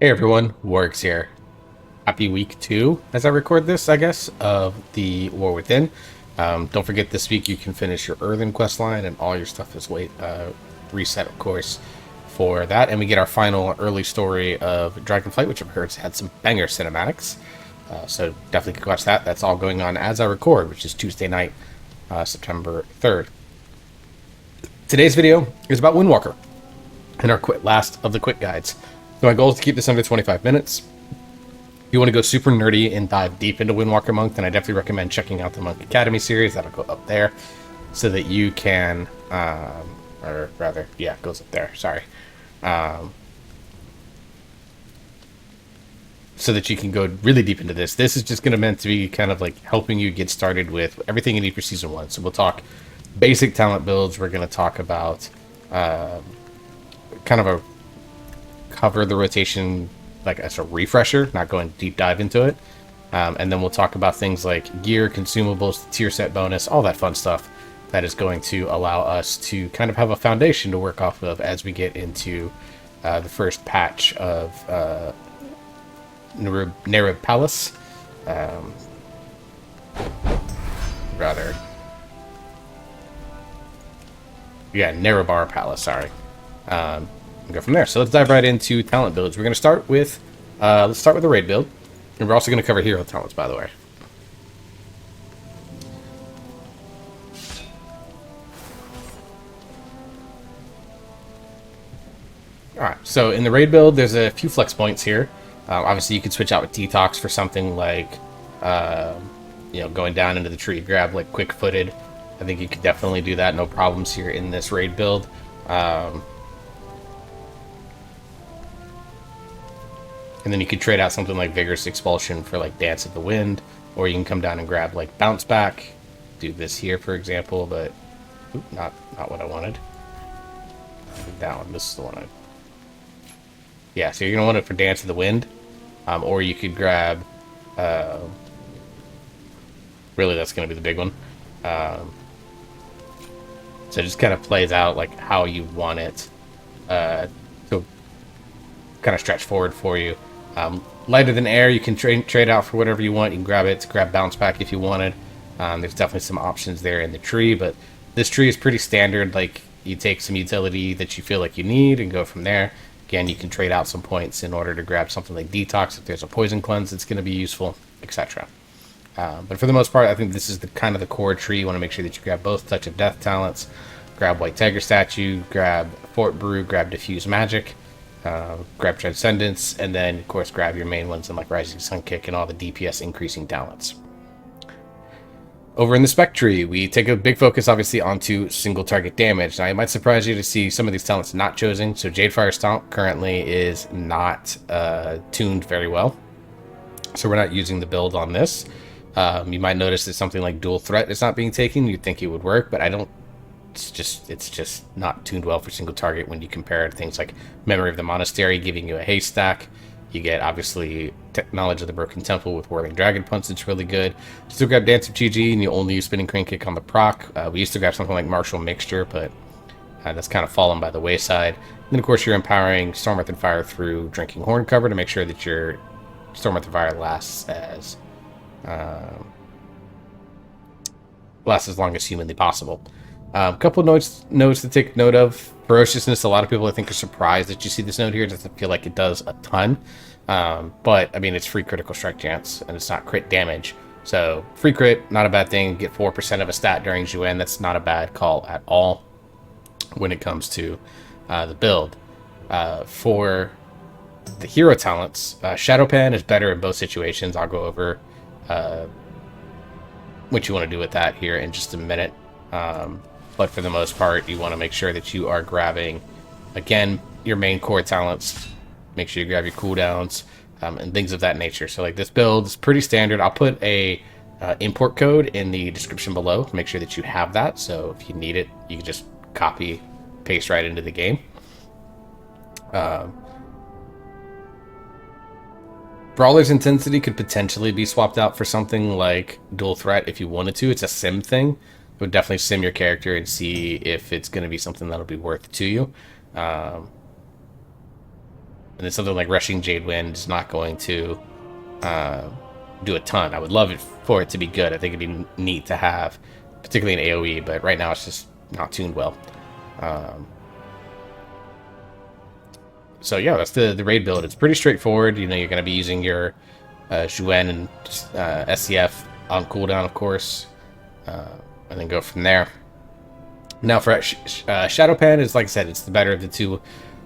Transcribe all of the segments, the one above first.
Hey everyone, Warwick's here. Happy week 2, as I record this, I guess, of the War Within. Don't forget this week you can finish your Earthen quest line and all your stuff is reset, of course, for that. And we get our final early story of Dragonflight, which I've heard had some banger cinematics. So definitely watch that. That's all going on as I record, which is Tuesday night, September 3rd. Today's video is about Windwalker and our last of the quick guides. So my goal is to keep this under 25 minutes. If you want to go super nerdy and dive deep into Windwalker Monk, then I definitely recommend checking out the Monk Academy series. That'll go up there so that you can, or rather, yeah, it goes up there, sorry. So that you can go really deep into this. This is just going to meant to be kind of like helping you get started with everything you need for Season 1. So we'll talk basic talent builds. We're going to talk about kind of a cover the rotation like as a refresher, not going deep dive into it. And then we'll talk about things like gear, consumables, tier set bonus, all that fun stuff that is going to allow us to kind of have a foundation to work off of as we get into the first patch of Nerib Palace. Nerebar Palace, sorry. Go from there. So let's dive right into talent builds. We're going to start with let's start with the raid build, and we're also going to cover hero talents, by the way. All right. So in the raid build, there's a few flex points here. Obviously, you could switch out with detox for something like going down into the tree, grab like quick-footed. I think you could definitely do that, no problems here in this raid build. And then you could trade out something like Vigorous Expulsion for like Dance of the Wind, or you can come down and grab like Bounce Back. Do this here, for example, but not what I wanted. That one, this is the one I... Yeah, so you're going to want it for Dance of the Wind, or you could grab... really, that's going to be the big one. So it just kind of plays out like how you want it to kind of stretch forward for you. Lighter than air, you can trade out for whatever you want. You can grab it to grab bounce back if you wanted. There's definitely some options there in the tree, but this tree is pretty standard. Like, you take some utility that you feel like you need and go from there. Again, you can trade out some points in order to grab something like detox if there's a poison cleanse that's going to be useful, etc. But for the most part, I think this is the kind of the core tree. You want to make sure that you grab both Touch of Death talents, grab White Tiger Statue, grab Fort Brew, grab Diffuse Magic, grab Transcendence, and then of course grab your main ones in like Rising Sun Kick and all the DPS increasing talents. Over in the spec tree, we take a big focus obviously onto single target damage. Now it might surprise you to see some of these talents not chosen. So Jadefire Stomp currently is not tuned very well, so we're not using the build on this. You might notice that something like Dual Threat is not being taken. You'd think it would work, but I don't. It's just not tuned well for single target when you compare it to things like Memory of the Monastery giving you a haste stack. You get obviously Knowledge of the Broken Temple with Whirling Dragon Punch. It's really good. Still grab Dance of GG, and you only use Spinning Crane Kick on the proc. We used to grab something like Martial Mixture, but that's kind of fallen by the wayside. And then of course you're empowering Storm Earth and Fire through Drinking Horn cover to make sure that your Storm Earth and Fire lasts as long as humanly possible. A couple notes to take note of. Ferociousness, a lot of people I think are surprised that you see this note here. It doesn't feel like it does a ton. But, I mean, it's free critical strike chance, and it's not crit damage. So, free crit, not a bad thing. Get 4% of a stat during Juen. That's not a bad call at all when it comes to the build. For the hero talents, Shadow Pan is better in both situations. I'll go over what you want to do with that here in just a minute. But for the most part, you want to make sure that you are grabbing, again, your main core talents. Make sure you grab your cooldowns and things of that nature. So like this build is pretty standard. I'll put a import code in the description below to make sure that you have that. So if you need it, you can just copy, paste right into the game. Brawler's Intensity could potentially be swapped out for something like Dual Threat if you wanted to. It's a sim thing. It would definitely sim your character and see if it's going to be something that'll be worth it to you. And then something like Rushing Jade Wind is not going to do a ton. I would love it for it to be good. I think it'd be neat to have, particularly in AoE, but right now it's just not tuned well. So yeah, that's the raid build. It's pretty straightforward. You know, you're going to be using your Zhuan and SCF on cooldown, of course, and then go from there. Now for Shadowpan is, like I said, it's the better of the two.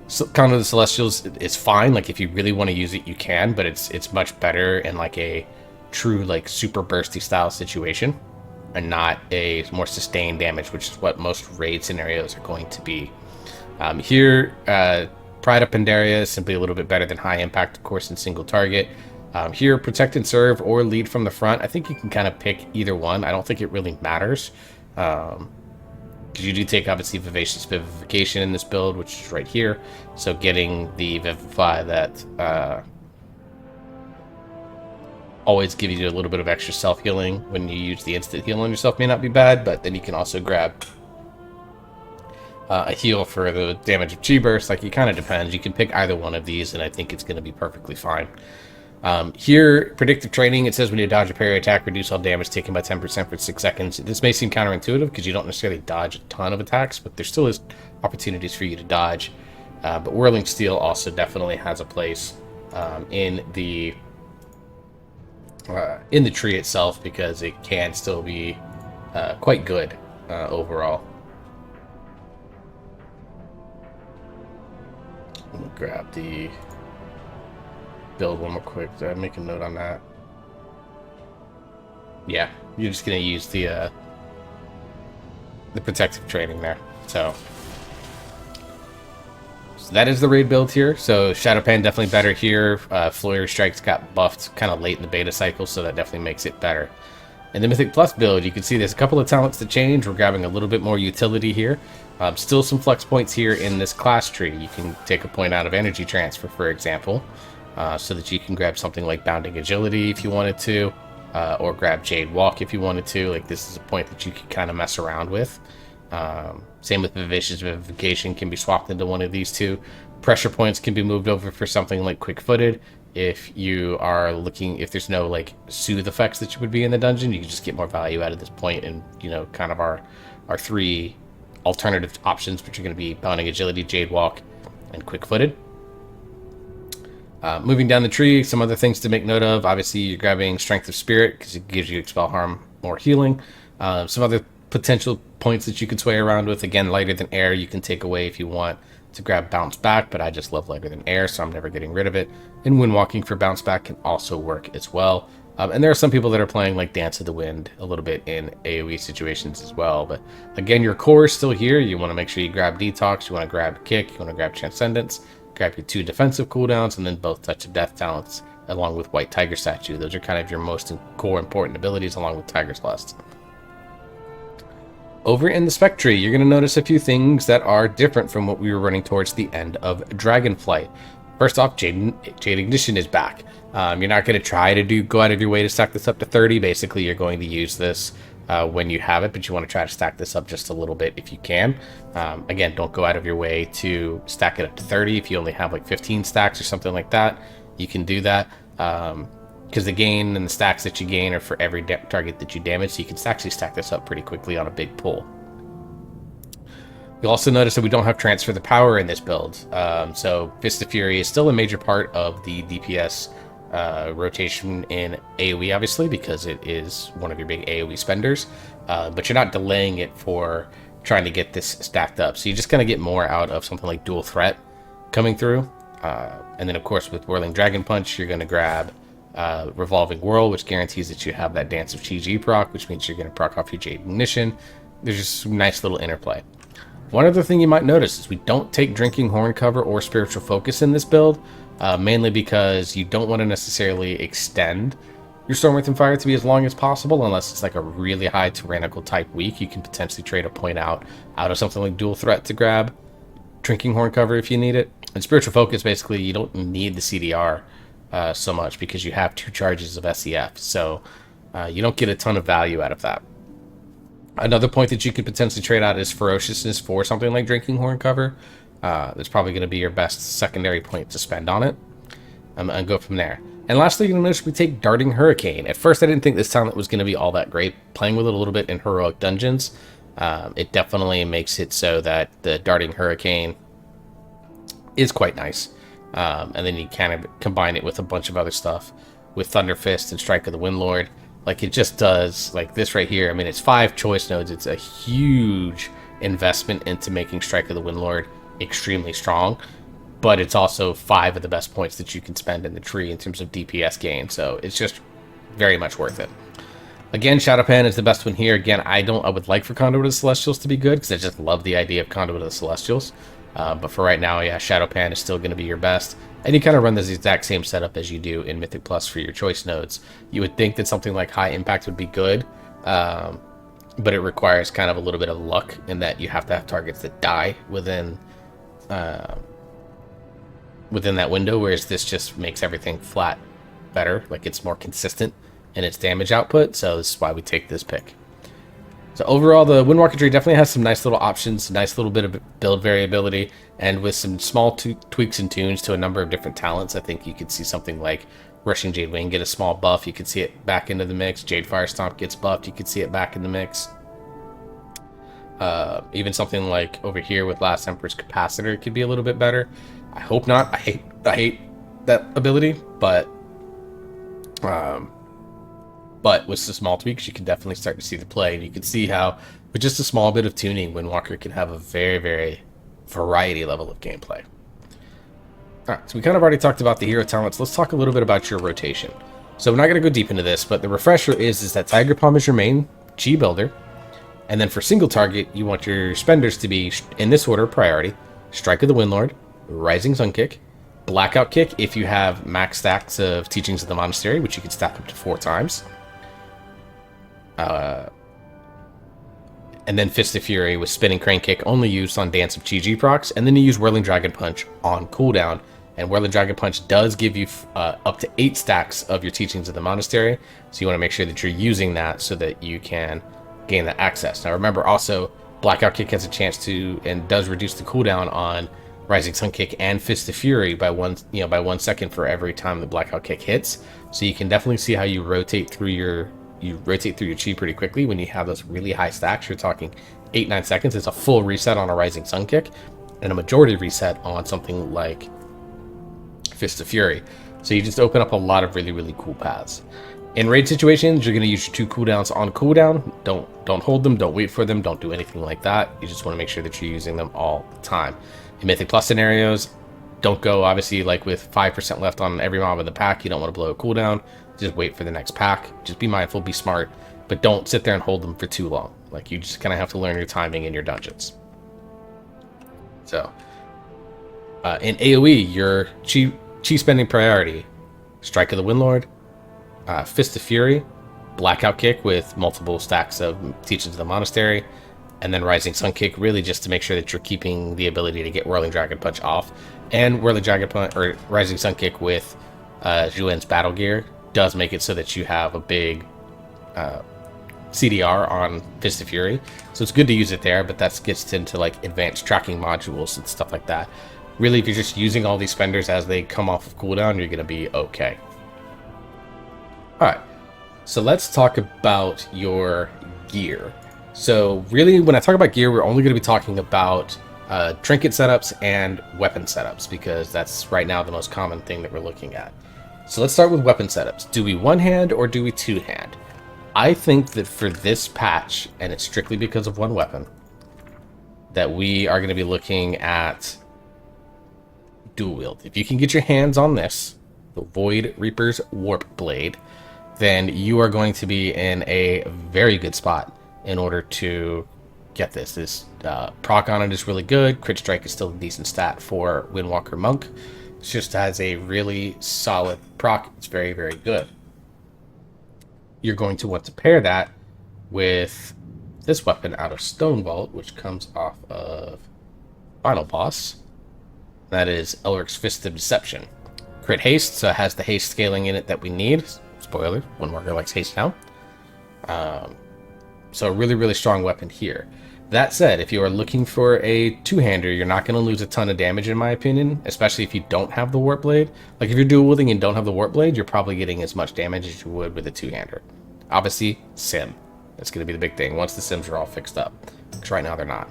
So, Counter the Celestials is fine. Like if you really want to use it, you can, but it's much better in like a true like super bursty style situation, and not a more sustained damage, which is what most raid scenarios are going to be. Here, Pride of Pandaria is simply a little bit better than High Impact, of course, in single target. Here, Protect and Serve or Lead from the front. I think you can kind of pick either one. I don't think it really matters. Because you do take, obviously, Vivacious Vivification in this build, which is right here. So getting the Vivify that always gives you a little bit of extra self-healing when you use the instant heal on yourself may not be bad, but then you can also grab a heal for the damage of Chi Burst. Like, it kind of depends. You can pick either one of these, and I think it's going to be perfectly fine. Here, Predictive Training, it says when you dodge a parry attack, reduce all damage taken by 10% for 6 seconds. This may seem counterintuitive because you don't necessarily dodge a ton of attacks, but there still is opportunities for you to dodge. But Whirling Steel also definitely has a place in the tree itself, because it can still be quite good overall. Let me grab the build one more quick. Did I make a note on that? Yeah, you're just gonna use the Protective Training there. So that is the raid build here. So Shadowpan definitely better here. Flurry Strikes got buffed kind of late in the beta cycle, so that definitely makes it better. In the Mythic Plus build, you can see there's a couple of talents to change. We're grabbing a little bit more utility here. Still some flex points here in this class tree. You can take a point out of Energy Transfer, for example, so that you can grab something like Bounding Agility if you wanted to, or grab Jade Walk if you wanted to. Like, this is a point that you can kind of mess around with. Same with Vivacious Vivification, can be swapped into one of these two. Pressure points can be moved over for something like Quick Footed. If you are looking, if there's no like soothe effects that would be in the dungeon, you can just get more value out of this point. And, you know, kind of our three alternative options, which are going to be Bounding Agility, Jade Walk, and Quick Footed. Moving down the tree, some other things to make note of. Obviously, you're grabbing Strength of Spirit because it gives you Expel Harm, more healing. Some other potential points that you could sway around with. Again, Lighter Than Air you can take away if you want to grab Bounce Back, but I just love Lighter Than Air, so I'm never getting rid of it. And Windwalking for Bounce Back can also work as well. And there are some people that are playing like Dance of the Wind a little bit in AoE situations as well. But again, your core is still here. You want to make sure you grab Detox, you want to grab Kick, you want to grab Transcendence, grab your 2 defensive cooldowns, and then both Touch of Death talents along with White Tiger Statue. Those are kind of your most core important abilities along with Tiger's Lust. Over in the Spec Tree, you're going to notice a few things that are different from what we were running towards the end of Dragonflight. First off, Jade Ignition is back. You're not going to try to go out of your way to stack this up to 30. Basically, you're going to use this when you have it, but you want to try to stack this up just a little bit if you can. Again, don't go out of your way to stack it up to 30. If you only have like 15 stacks or something like that, you can do that. Because the gain and the stacks that you gain are for every target that you damage, so you can actually stack this up pretty quickly on a big pull. You'll also notice that we don't have Transfer the Power in this build. So Fist of Fury is still a major part of the DPS rotation in AoE, obviously, because it is one of your big AoE spenders. But you're not delaying it for trying to get this stacked up. So you just kind of get more out of something like Dual Threat coming through. And then, of course, with Whirling Dragon Punch, you're going to grab Revolving Whirl, which guarantees that you have that Dance of Chi-Ji proc, which means you're going to proc off your Jade Ignition. There's just some nice little interplay. One other thing you might notice is we don't take Drinking Horn Cover or Spiritual Focus in this build, mainly because you don't want to necessarily extend your Storm, Earth, and Fire to be as long as possible, unless it's like a really high tyrannical type week. You can potentially trade a point out of something like Dual Threat to grab Drinking Horn Cover if you need it. And Spiritual Focus, basically, you don't need the CDR so much because you have 2 charges of SEF, so you don't get a ton of value out of that. Another point that you could potentially trade out is Ferociousness for something like Drinking Horn Cover. That's probably going to be your best secondary point to spend on it, and go from there. And lastly, you're going to notice we take Darting Hurricane. At first, I didn't think this talent was going to be all that great. Playing with it a little bit in Heroic Dungeons, it definitely makes it so that the Darting Hurricane is quite nice. And then you kind of combine it with a bunch of other stuff, with Thunder Fist and Strike of the Windlord. Like, it just does, like this right here. I mean, it's 5 choice nodes. It's a huge investment into making Strike of the Windlord extremely strong, but it's also 5 of the best points that you can spend in the tree in terms of DPS gain. So it's just very much worth it. Again, Shadowpan is the best one here. Again, I would like for Conduit of the Celestials to be good, because I just love the idea of Conduit of the Celestials. But for right now, yeah, Shadowpan is still going to be your best. And you kind of run this exact same setup as you do in Mythic Plus for your choice nodes. You would think that something like High Impact would be good, but it requires kind of a little bit of luck in that you have to have targets that die within that window, whereas this just makes everything flat better. Like, it's more consistent in its damage output, so this is why we take this pick. So overall, the Windwalker tree definitely has some nice little options, nice little bit of build variability, and with some small tweaks and tunes to a number of different talents, I think you could see something like Rushing Jade Wing get a small buff. You could see it back into the mix. Jade Fire Stomp gets buffed. You could see it back in the mix. Even something like over here with Last Emperor's Capacitor could be a little bit better. I hope not. I hate that ability, but with some small tweaks, you can definitely start to see the play, and you can see how, with just a small bit of tuning, Windwalker can have a very, very variety level of gameplay. Alright, so we kind of already talked about the hero talents. Let's talk a little bit about your rotation. So we're not going to go deep into this, but the refresher is that Tiger Palm is your main chi builder, and then for single target, you want your spenders to be, in this order, priority: Strike of the Windlord, Rising Sun Kick, Blackout Kick if you have max stacks of Teachings of the Monastery, which you can stack up to 4 times. And then Fist of Fury with Spinning Crane Kick, only used on Dance of Chi-Ji procs, and then you use Whirling Dragon Punch on cooldown. And Whirling Dragon Punch does give you up to 8 stacks of your Teachings of the Monastery, so you want to make sure that you're using that so that you can gain that access. Now remember also, Blackout Kick has a chance to, and does reduce the cooldown on Rising Sun Kick and Fist of Fury by 1 second for every time the Blackout Kick hits. So you can definitely see how you rotate through your chi pretty quickly when you have those really high stacks. You're talking 8-9 seconds. It's a full reset on a Rising Sun Kick, and a majority reset on something like Fist of Fury. So you just open up a lot of really, really cool paths. In raid situations, you're going to use your 2 cooldowns on cooldown. Don't hold them, don't wait for them, don't do anything like that. You just want to make sure that you're using them all the time. In Mythic Plus scenarios, don't go, obviously, like with 5% left on every mob in the pack. You don't want to blow a cooldown. Just wait for the next pack. Just be mindful, be smart, but don't sit there and hold them for too long. Like, you just kind of have to learn your timing in your dungeons. So, in AoE, your chi spending priority: Strike of the Windlord, Fist of Fury, Blackout Kick with multiple stacks of Teachings of the Monastery, and then Rising Sun Kick, really just to make sure that you're keeping the ability to get Whirling Dragon Punch off. And Whirling Dragon Punch, or Rising Sun Kick with Juen's Battle Gear, does make it so that you have a big CDR on Fist of Fury. So it's good to use it there, but that gets into like advanced tracking modules and stuff like that. Really, if you're just using all these spenders as they come off of cooldown, you're going to be okay. Alright, so let's talk about your gear. So really, when I talk about gear, we're only going to be talking about trinket setups and weapon setups, because that's right now the most common thing that we're looking at. So let's start with weapon setups. Do we one-hand or do we two-hand? I think that for this patch, and it's strictly because of one weapon, that we are going to be looking at dual wield. If you can get your hands on this, the Void Reaper's Warp Blade, then you are going to be in a very good spot in order to get this. This proc on it is really good. Crit Strike is still a decent stat for Windwalker Monk. It just has a really solid proc. It's very, very good. You're going to want to pair that with this weapon out of Stone Vault, which comes off of Final Boss. That is Elric's Fist of Deception. Crit Haste, so it has the haste scaling in it that we need. Spoiler, Windwalker likes haste now. So a really, really strong weapon here. That said, if you are looking for a two-hander, you're not going to lose a ton of damage, in my opinion, especially if you don't have the Warp Blade. Like, if you're dual wielding and don't have the Warp Blade, you're probably getting as much damage as you would with a two-hander. Obviously, sim. That's going to be the big thing once the sims are all fixed up, because right now they're not.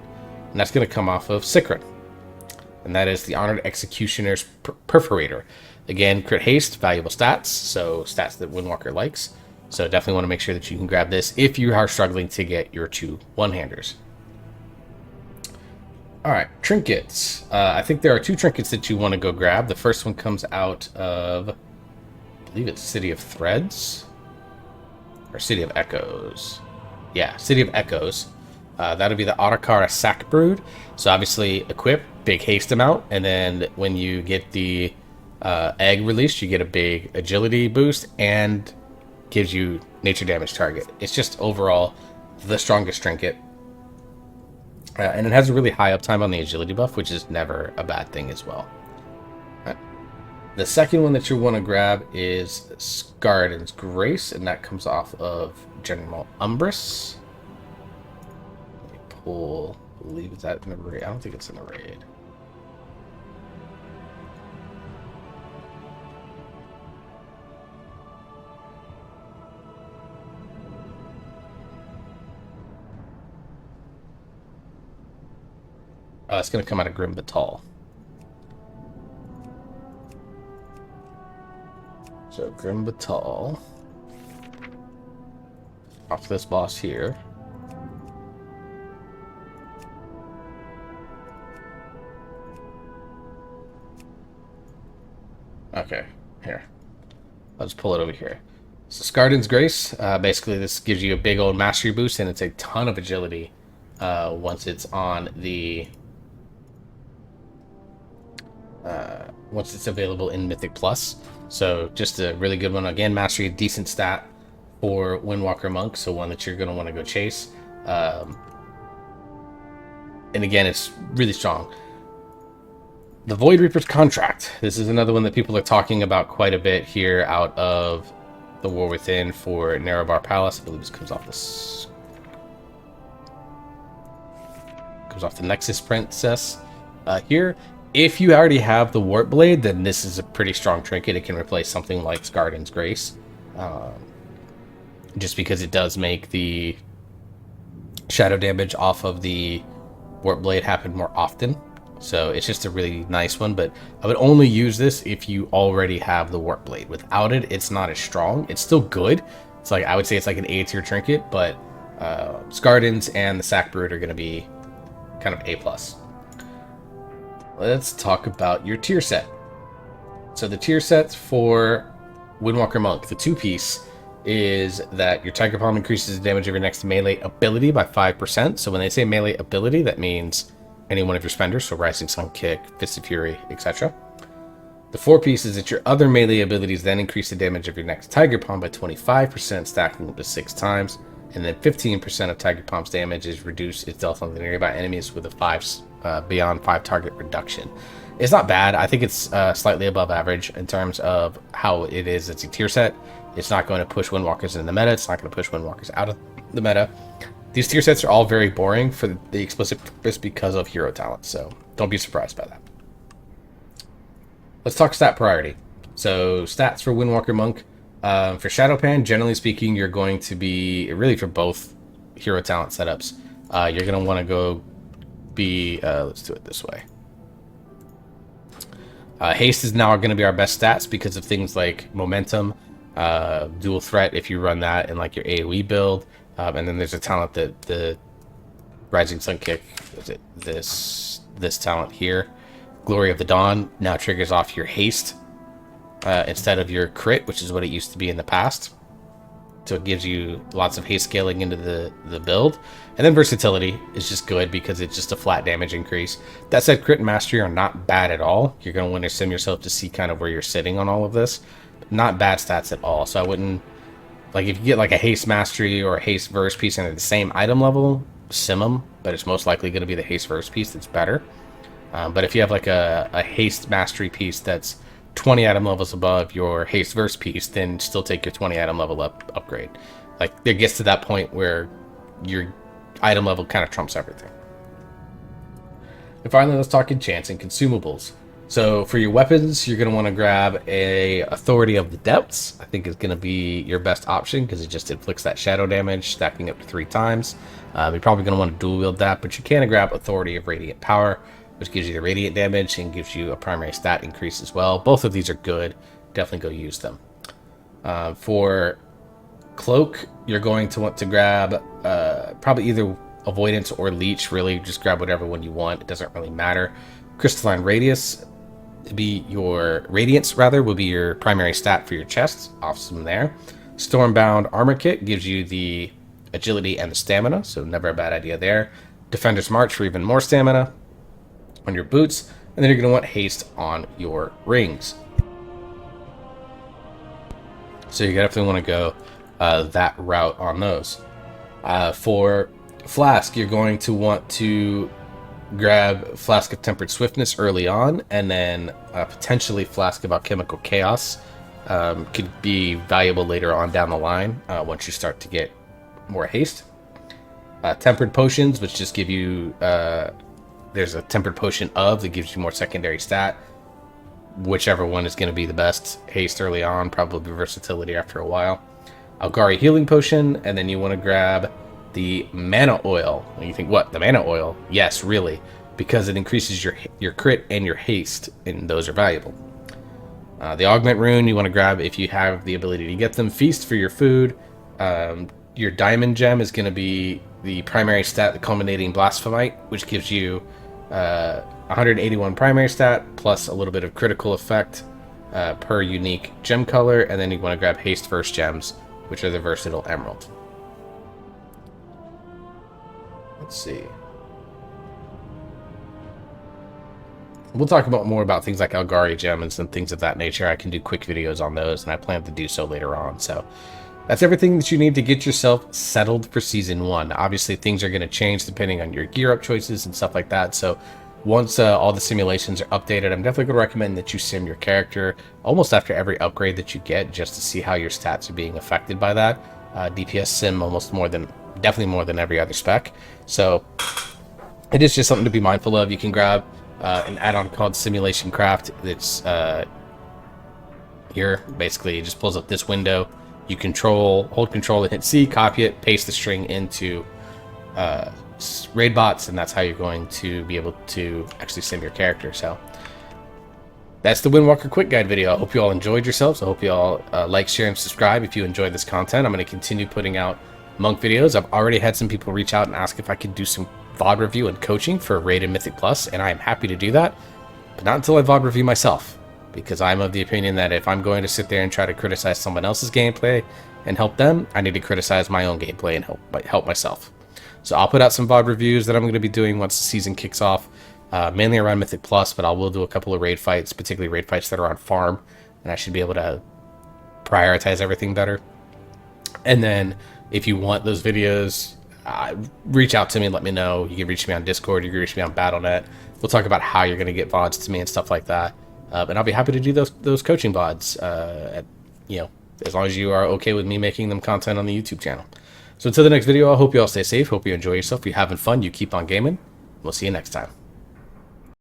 And that's going to come off of Sikrin, and that is the Honored Executioner's Perforator. Again, crit haste, valuable stats, so stats that Windwalker likes. So definitely want to make sure that you can grab this if you are struggling to get your two one-handers. All right, trinkets. I think there are two trinkets that you want to go grab. The first one comes out of, I believe it's City of Threads, or City of Echoes. Yeah, City of Echoes. That'll be the Autakara Sack Brood. So obviously equip, big haste amount, and then when you get the egg released, you get a big agility boost and gives you nature damage target. It's just overall the strongest trinket. And it has a really high uptime on the agility buff, which is never a bad thing as well. Right. The second one that you want to grab is Scarden's Grace, and that comes off of General Umbrus. Let me pull, I believe it's in the raid. I don't think it's in the raid. It's going to come out of Grim Batal. So Grim Batal. Off this boss here. Okay, here. I'll just pull it over here. So Scarden's Grace, basically this gives you a big old mastery boost, and it's a ton of agility once it's on the... once it's available in Mythic Plus. So just a really good one. Again, mastery, a decent stat for Windwalker Monk, so one that you're going to want to go chase. And again, it's really strong. The Void Reaper's Contract. This is another one that people are talking about quite a bit here out of the War Within for Narrowbar Palace. I believe this comes off this... comes off the Nexus Princess here. If you already have the Warp Blade, then this is a pretty strong trinket. It can replace something like Scarden's Grace. Just because it does make the shadow damage off of the Warp Blade happen more often. So it's just a really nice one, but I would only use this if you already have the Warp Blade. Without it, it's not as strong. It's still good. It's like, I would say it's like an A tier trinket, but Scarden's and the Sack Brood are going to be kind of A+. Let's talk about your tier set. So the tier sets for Windwalker Monk, the two-piece, is that your Tiger Palm increases the damage of your next melee ability by 5%. So when they say melee ability, that means any one of your spenders, so Rising Sun Kick, Fist of Fury, etc. The four-piece is that your other melee abilities then increase the damage of your next Tiger Palm by 25%, stacking up to 6 times. And then 15% of Tiger Palm's damage is reduce its death on the nearby enemies with a beyond 5 target reduction. It's not bad. I think it's slightly above average in terms of how it is. It's a tier set. It's not going to push Windwalkers in the meta. It's not going to push Windwalkers out of the meta. These tier sets are all very boring for the explicit purpose because of hero talent, so don't be surprised by that. Let's talk stat priority. So stats for Windwalker Monk. For Shadowpan, generally speaking, you're going to be, really for both hero talent setups, you're going to want to go be, let's do it this way. Haste is now going to be our best stats because of things like momentum, dual threat if you run that in like your AoE build, and then there's a talent that the Rising Sun Kick, is it this talent here, Glory of the Dawn, now triggers off your haste instead of your crit, which is what it used to be in the past. So it gives you lots of haste scaling into the build. And then versatility is just good because it's just a flat damage increase. That said, crit and mastery are not bad at all. You're going to want to sim yourself to see kind of where you're sitting on all of this. Not bad stats at all. So I wouldn't, like, if you get like a haste mastery or a haste verse piece and at the same item level, sim them, but it's most likely going to be the haste verse piece that's better. But if you have like a haste mastery piece that's 20 item levels above your haste verse piece, then still take your 20 item level upgrade. Like, it gets to that point where you're item level kind of trumps everything. And finally, let's talk enchants and consumables. So for your weapons, you're going to want to grab a Authority of the Depths. I think is going to be your best option because it just inflicts that shadow damage, stacking up to 3 times. You're probably going to want to dual wield that, but you can grab Authority of Radiant Power, which gives you the radiant damage and gives you a primary stat increase as well. Both of these are good. Definitely go use them. For Cloak, you're going to want to grab probably either Avoidance or Leech. Really, just grab whatever one you want. It doesn't really matter. Crystalline Radiance will be your primary stat for your chest. Awesome there. Stormbound Armor Kit gives you the agility and the stamina, so never a bad idea there. Defender's March for even more stamina on your boots, and then you're going to want haste on your rings. So you definitely want to go that route on those. For Flask, you're going to want to grab Flask of Tempered Swiftness early on, and then potentially Flask of Alchemical Chaos could be valuable later on down the line once you start to get more haste. Tempered Potions, which just give you... there's a Tempered Potion that gives you more secondary stat. Whichever one is going to be the best. Haste early on, probably versatility after a while. Algari Healing Potion, and then you want to grab the Mana Oil. And you think, what? The Mana Oil? Yes, really. Because it increases your crit and your haste, and those are valuable. The Augment Rune you want to grab if you have the ability to get them. Feast for your food. Your Diamond Gem is going to be the primary stat, the Culminating Blasphemite, which gives you 181 primary stat, plus a little bit of critical effect per unique gem color. And then you want to grab Haste First Gems, which are the Versatile Emerald. Let's see. We'll talk more about things like Algari Gems and things of that nature. I can do quick videos on those, and I plan to do so later on. So that's everything that you need to get yourself settled for Season 1. Obviously, things are going to change depending on your gear up choices and stuff like that. So once all the simulations are updated, I'm definitely going to recommend that you sim your character almost after every upgrade that you get, just to see how your stats are being affected by that. DPS sim definitely more than every other spec. So it is just something to be mindful of. You can grab an add-on called Simulation Craft. That's here. Basically, it just pulls up this window. You hold control and hit C, copy it, paste the string into raid bots, and that's how you're going to be able to actually sim your character. So that's the Windwalker Quick Guide video. I hope you all enjoyed yourselves. I hope you all like, share, and subscribe if you enjoyed this content. I'm going to continue putting out Monk videos. I've already had some people reach out and ask if I could do some VOD review and coaching for Raid and Mythic Plus, and I am happy to do that, but not until I VOD review myself, because I'm of the opinion that if I'm going to sit there and try to criticize someone else's gameplay and help them, I need to criticize my own gameplay and help myself. So I'll put out some VOD reviews that I'm going to be doing once the season kicks off, mainly around Mythic Plus, but I will do a couple of raid fights, particularly raid fights that are on farm, and I should be able to prioritize everything better. And then if you want those videos, reach out to me and let me know. You can reach me on Discord, you can reach me on Battle.net. We'll talk about how you're going to get VODs to me and stuff like that. And I'll be happy to do those coaching VODs, as long as you are okay with me making them content on the YouTube channel. So until the next video, I hope you all stay safe. Hope you enjoy yourself. If you're having fun, you keep on gaming. We'll see you next time.